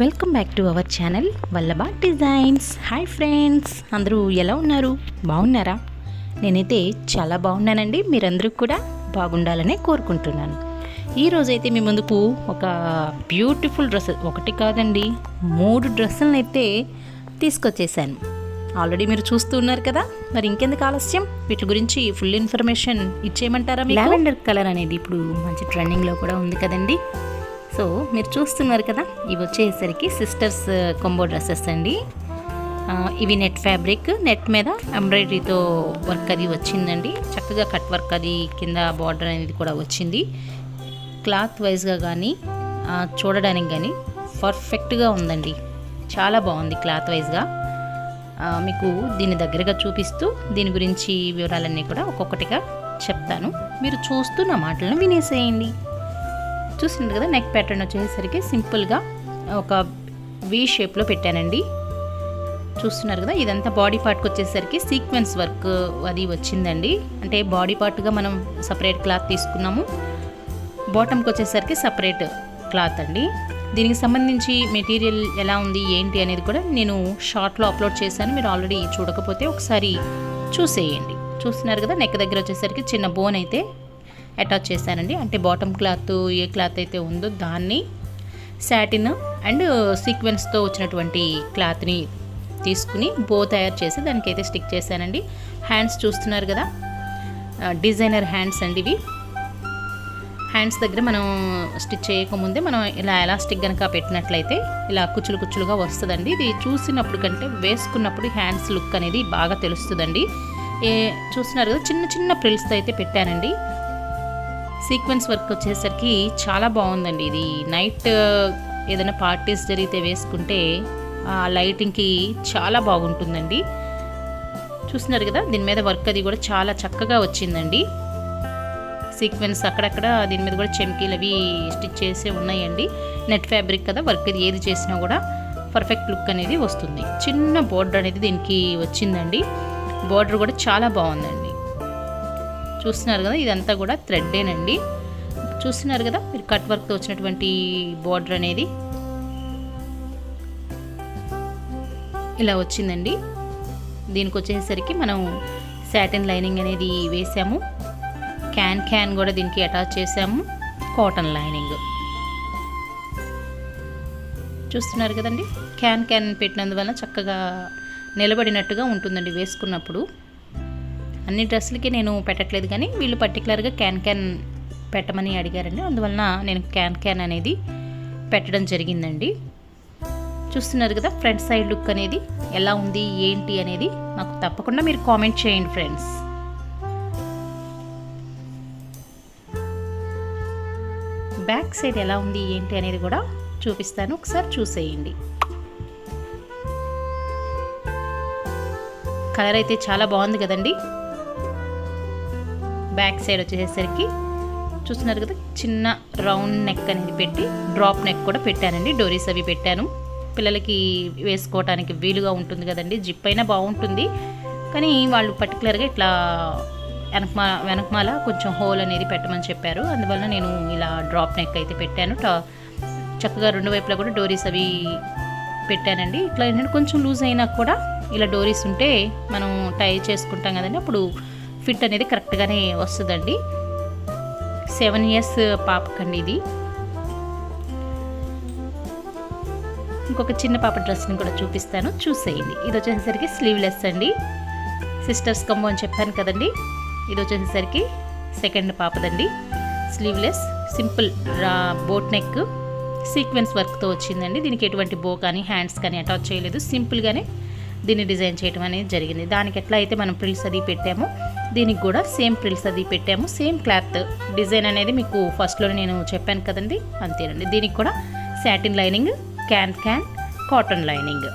Welcome back to our channel Vallabha designs. Hi friends, అందరూ ఎలా ఉన్నారు? బాగున్నారా? నేనైతే చాలా బాగున్నానండి. మీరందరూ కూడా బాగుండాలనే కోరుకుంటున్నాను. ఈరోజైతే మీ ముందుకు ఒక బ్యూటిఫుల్ డ్రెస్, ఒకటి కాదండి 3 డ్రెస్సులను అయితే తీసుకొచ్చేసాను. ఆల్రెడీ మీరు చూస్తూ ఉన్నారు కదా, మరి ఇంకెందుకు ఆలస్యం, వీటి గురించి ఫుల్ ఇన్ఫర్మేషన్ ఇచ్చేయమంటారా? లావెండర్ కలర్ అనేది ఇప్పుడు మంచి ట్రెండింగ్లో కూడా ఉంది కదండి. సో మీరు చూస్తున్నారు కదా, ఇవి వచ్చేసరికి సిస్టర్స్ కొంబో డ్రెస్సెస్ అండి. ఇవి నెట్ ఫ్యాబ్రిక్, నెట్ మీద ఎంబ్రాయిడరీతో వర్క్ అది వచ్చిందండి. చక్కగా కట్ వర్క్ అది కింద బార్డర్ అనేది కూడా వచ్చింది. క్లాత్ వైజ్గా కానీ చూడడానికి కానీ పర్ఫెక్ట్గా ఉందండి. చాలా బాగుంది క్లాత్ వైజ్గా. మీకు దీని దగ్గరగా చూపిస్తూ దీని గురించి వివరాలన్నీ కూడా ఒక్కొక్కటిగా చెప్తాను. మీరు చూస్తూ నా మాటలను వినేసేయండి. చూస్తున్నారు కదా, నెక్ ప్యాటర్న్ వచ్చేసరికి సింపుల్గా ఒక వీ షేప్లో పెట్టానండి. చూస్తున్నారు కదా, ఇదంతా బాడీ పార్ట్కి వచ్చేసరికి సీక్వెన్స్ వర్క్ అది వచ్చిందండి. అంటే బాడీ పార్ట్గా మనం సపరేట్ క్లాత్ తీసుకున్నాము, బాటమ్కి వచ్చేసరికి సపరేట్ క్లాత్ అండి. దీనికి సంబంధించి మెటీరియల్ ఎలా ఉంది ఏంటి అనేది కూడా నేను షార్ట్లో అప్లోడ్ చేశాను. మీరు ఆల్రెడీ చూడకపోతే ఒకసారి చూసేయండి. చూస్తున్నారు కదా, నెక్ దగ్గర వచ్చేసరికి చిన్న బోన్ అయితే అటాచ్ చేశానండి. అంటే బాటమ్ క్లాత్ ఏ క్లాత్ అయితే ఉందో దాన్ని సాటిన్ అండ్ సీక్వెన్స్తో వచ్చినటువంటి క్లాత్ని తీసుకుని బో తయారు చేసి దానికైతే స్టిక్ చేశానండి. హ్యాండ్స్ చూస్తున్నారు కదా, డిజైనర్ హ్యాండ్స్ అండి ఇవి. హ్యాండ్స్ దగ్గర మనం స్టిచ్ చేయకముందే మనం ఇలా ఎలాస్టిక్ కనుక పెట్టినట్లయితే ఇలా కుచ్చులు కుచ్చులుగా వస్తుందండి. ఇది చూసినప్పుడు కంటే వేసుకున్నప్పుడు హ్యాండ్స్ లుక్ అనేది బాగా తెలుస్తుందండి. చూస్తున్నారు కదా, చిన్న చిన్న ప్రిల్స్తో అయితే పెట్టానండి. సీక్వెన్స్ వర్క్ వచ్చేసరికి చాలా బాగుందండి. ఇది నైట్ ఏదైనా పార్టీస్ జరిగితే వేసుకుంటే ఆ లైటింగ్కి చాలా బాగుంటుందండి. చూస్తున్నారు కదా, దీని మీద వర్క్ అది కూడా చాలా చక్కగా వచ్చిందండి. సీక్వెన్స్ అక్కడక్కడ దీని మీద కూడా చెమ్కీలు అవి స్టిచ్ చేసే ఉన్నాయండి. నెట్ ఫ్యాబ్రిక్ కదా, వర్క్ అది ఏది చేసినా కూడా పర్ఫెక్ట్ లుక్ అనేది వస్తుంది. చిన్న బోర్డర్ అనేది దీనికి వచ్చిందండి. బోర్డర్ కూడా చాలా బాగుందండి. చూస్తున్నారు కదా, ఇదంతా కూడా థ్రెడ్డేనండి. చూస్తున్నారు కదా మీరు, కట్ వర్క్తో వచ్చినటువంటి బోర్డర్ అనేది ఇలా వచ్చిందండి. దీనికి వచ్చేసరికి మనం సాటిన్ లైనింగ్ అనేది వేసాము. క్యాన్ కూడా దీనికి అటాచ్ చేసాము. కాటన్ లైనింగ్ చూస్తున్నారు కదండి. క్యాన్ పెట్టినందువల్ల చక్కగా నిలబడినట్టుగా ఉంటుందండి వేసుకున్నప్పుడు. అన్ని డ్రెస్సులకి నేను పెట్టట్లేదు, కానీ వీళ్ళు పర్టికులర్గా క్యాన్ పెట్టమని అడిగారండి. అందువలన నేను క్యాన్ అనేది పెట్టడం జరిగిందండి. చూస్తున్నారు కదా, ఫ్రంట్ సైడ్ లుక్ అనేది ఎలా ఉంది ఏంటి అనేది నాకు తప్పకుండా మీరు కామెంట్ చేయండి ఫ్రెండ్స్. బ్యాక్ సైడ్ ఎలా ఉంది ఏంటి అనేది కూడా చూపిస్తాను, ఒకసారి చూసేయండి. కలర్ అయితే చాలా బాగుంది కదండి. బ్యాక్ సైడ్ వచ్చేసరికి చూస్తున్నారు కదా, చిన్న రౌండ్ నెక్ అనేది పెట్టి డ్రాప్ నెక్ కూడా పెట్టానండి. డోరీస్ అవి పెట్టాను. పిల్లలకి వేసుకోవడానికి వీలుగా ఉంటుంది కదండి. జిప్ అయినా బాగుంటుంది, కానీ వాళ్ళు పర్టికులర్గా ఇట్లా వెనకమాల కొంచెం హోల్ అనేది పెట్టమని చెప్పారు. అందువల్ల నేను ఇలా డ్రాప్ నెక్ అయితే పెట్టాను. చక్కగా 2 వైపులా కూడా డోరీస్ అవి పెట్టానండి. ఇట్లా ఏంటంటే కొంచెం లూజ్ అయినా కూడా ఇలా డోరీస్ ఉంటే మనం టై చేసుకుంటాం కదండి, అప్పుడు ఫిట్ అనేది కరెక్ట్గానే వస్తుందండి. 7 ఇయర్స్ పాపకండి ఇది. ఇంకొక చిన్న పాప డ్రెస్ని కూడా చూపిస్తాను, చూసేయండి. ఇది వచ్చేసరికి స్లీవ్లెస్ అండి. సిస్టర్స్ కంబో అని చెప్పాను కదండి. ఇది వచ్చేసరికి సెకండ్ పాపదండి. Sleeveless simple boat neck sequence వర్క్తో వచ్చిందండి. దీనికి ఎటువంటి బో కానీ హ్యాండ్స్ కానీ అటాచ్ చేయలేదు, సింపుల్గానే దీన్ని డిజైన్ చేయడం అనేది జరిగింది. దానికి ఎట్లా అయితే మనం ప్రిల్స్ అది పెట్టామో దీనికి కూడా సేమ్ ప్రిల్స్ అది పెట్టాము. సేమ్ క్లాత్ డిజైన్ అనేది మీకు ఫస్ట్లో నేను చెప్పాను కదండి, అంతేనండి. దీనికి కూడా satin lining, can cotton lining.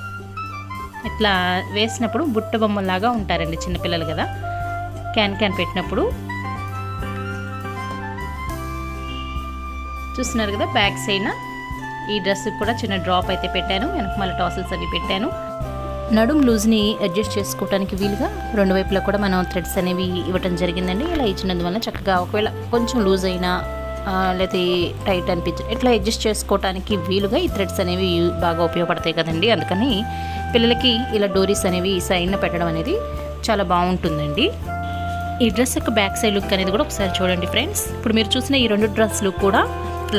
ఇట్లా వేసినప్పుడు బుట్ట బొమ్మలాగా ఉంటారండి చిన్నపిల్లలు కదా, క్యాన్ పెట్టినప్పుడు. చూస్తున్నారు కదా, బ్యాక్ సైడ్ ఈ డ్రెస్కి కూడా చిన్న డ్రాప్ అయితే పెట్టాను. వెనకమాల టాసిల్స్ అవి పెట్టాను. నడుం లూజ్ని అడ్జస్ట్ చేసుకోవడానికి వీలుగా 2 వైపులా కూడా మనం థ్రెడ్స్ అనేవి ఇవ్వటం జరిగిందండి. ఇలా ఇచ్చినందువల్ల చక్కగా ఒకవేళ కొంచెం లూజ్ అయినా లేకపోతే టైట్ అనిపించ ఇట్లా అడ్జస్ట్ చేసుకోవడానికి వీలుగా ఈ థ్రెడ్స్ అనేవి బాగా ఉపయోగపడతాయి కదండి. అందుకని పిల్లలకి ఇలా డోరీస్ అనేవి సైడ్న పెట్టడం అనేది చాలా బాగుంటుందండి. ఈ డ్రెస్ యొక్క బ్యాక్ సైడ్ లుక్ అనేది కూడా ఒకసారి చూడండి ఫ్రెండ్స్. ఇప్పుడు మీరు చూసిన ఈ 2 డ్రెస్లు కూడా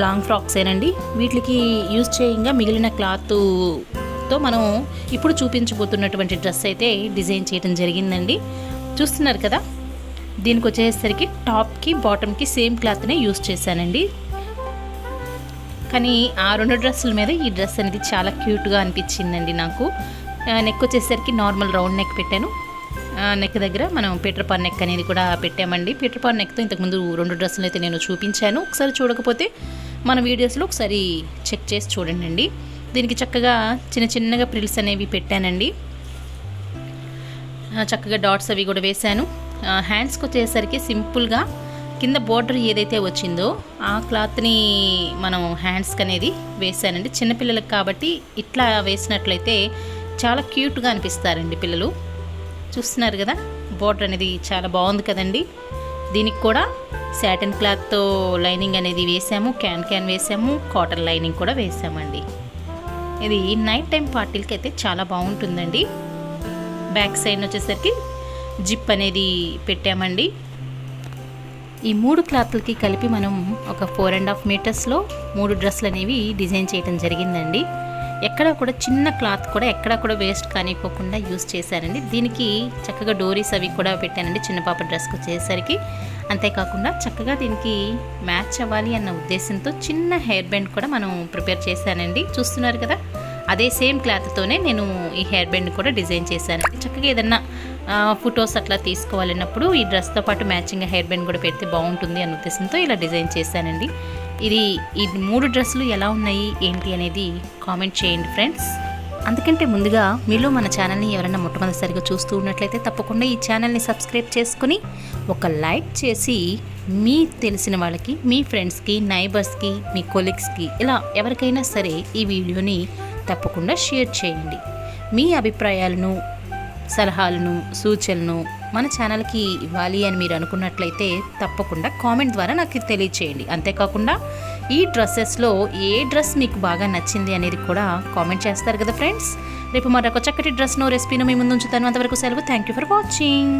లాంగ్ ఫ్రాక్సేనండి. వీటికి యూజ్ చేయంగా మిగిలిన క్లాత్తో మనం ఇప్పుడు చూపించబోతున్నటువంటి డ్రెస్ అయితే డిజైన్ చేయడం జరిగిందండి. చూస్తున్నారు కదా, దీనికి వచ్చేసరికి టాప్కి బాటమ్కి సేమ్ క్లాత్నే యూజ్ చేశానండి. కానీ ఆ 2 డ్రెస్సుల మీద ఈ డ్రెస్ అనేది చాలా క్యూట్గా అనిపించిందండి నాకు. నెక్ వచ్చేసరికి నార్మల్ రౌండ్ నెక్ పెట్టాను. నెక్ దగ్గర మనం పీటర్ పాన్ నెక్ అనేది కూడా పెట్టామండి. పీటర్ పాన్ నెక్తో ఇంతకుముందు 2 డ్రెస్సులు అయితే నేను చూపించాను. ఒకసారి చూడకపోతే మన వీడియోస్లో ఒకసారి చెక్ చేసి చూడండి. దీనికి చక్కగా చిన్నగా ప్రిల్స్ అనేవి పెట్టానండి. చక్కగా డాట్స్ అవి కూడా వేశాను. హ్యాండ్స్కి వచ్చేసరికి సింపుల్గా కింద బోర్డర్ ఏదైతే వచ్చిందో ఆ క్లాత్ని మనం హ్యాండ్స్కి అనేది వేసానండి. చిన్నపిల్లలకు కాబట్టి ఇట్లా వేసినట్లయితే చాలా క్యూట్గా అనిపిస్తారండి పిల్లలు. చూస్తున్నారు కదా, బోర్డర్ అనేది చాలా బాగుంది కదండి. దీనికి కూడా సాటిన్ క్లాత్తో లైనింగ్ అనేది వేసాము, క్యాన్ వేసాము, కాటన్ లైనింగ్ కూడా వేసామండి. ఇది నైట్ టైం పార్టీలకి అయితే చాలా బాగుంటుందండి. బ్యాక్ సైడ్ వచ్చేసరికి జిప్ అనేది పెట్టామండి. ఈ 3 క్లాత్లకి కలిపి మనం ఒక 4.5 మీటర్స్లో 3 డ్రెస్సులు అనేవి డిజైన్ చేయడం జరిగిందండి. ఎక్కడ కూడా చిన్న క్లాత్ కూడా ఎక్కడ కూడా వేస్ట్ కానిపోకుండా యూస్ చేశానండి. దీనికి చక్కగా డోరీస్ అవి కూడా పెట్టానండి చిన్న పాప డ్రెస్కి వచ్చేసరికి. అంతేకాకుండా చక్కగా దీనికి మ్యాచ్ అవ్వాలి అన్న ఉద్దేశంతో చిన్న హెయిర్ బ్యాండ్ కూడా మనం ప్రిపేర్ చేశానండి. చూస్తున్నారు కదా, అదే సేమ్ క్లాత్తోనే నేను ఈ హెయిర్ బ్యాండ్ కూడా డిజైన్ చేశాను. చక్కగా ఏదన్నా ఫొటోస్ అట్లా తీసుకోవాలన్నప్పుడు ఈ డ్రెస్తో పాటు మ్యాచింగ్ హెయిర్ బ్యాండ్ కూడా పెడితే బాగుంటుంది అన్న ఉద్దేశంతో ఇలా డిజైన్ చేశానండి. ఈ 3 డ్రెస్సులు ఎలా ఉన్నాయి ఏంటి అనేది కామెంట్ చేయండి ఫ్రెండ్స్. అందుకంటే ముందుగా మీలో మన ఛానల్ని ఎవరైనా మొట్టమొదటిసారిగా చూస్తూ ఉన్నట్లయితే తప్పకుండా ఈ ఛానల్ని సబ్స్క్రైబ్ చేసుకుని ఒక లైక్ చేసి మీ తెలిసిన వాళ్ళకి, మీ ఫ్రెండ్స్కి, నైబర్స్కి, మీ కొలీగ్స్కి ఇలా ఎవరికైనా సరే ఈ వీడియోని తప్పకుండా షేర్ చేయండి. మీ అభిప్రాయాలను, సలహాలను, సూచనలను మన ఛానల్కి ఇవ్వాలి అని మీరు అనుకున్నట్లయితే తప్పకుండా కామెంట్ ద్వారా నాకు తెలియచేయండి. అంతేకాకుండా ఈ డ్రెస్సెస్లో ఏ డ్రెస్ మీకు బాగా నచ్చింది అనేది కూడా కామెంట్ చేస్తారు కదా ఫ్రెండ్స్. రేపు మరొక చక్కటి డ్రెస్ను రెసిపీను మీ ముందు ఉంచుతాను. అంతవరకు సెలవు. Thank you for watching.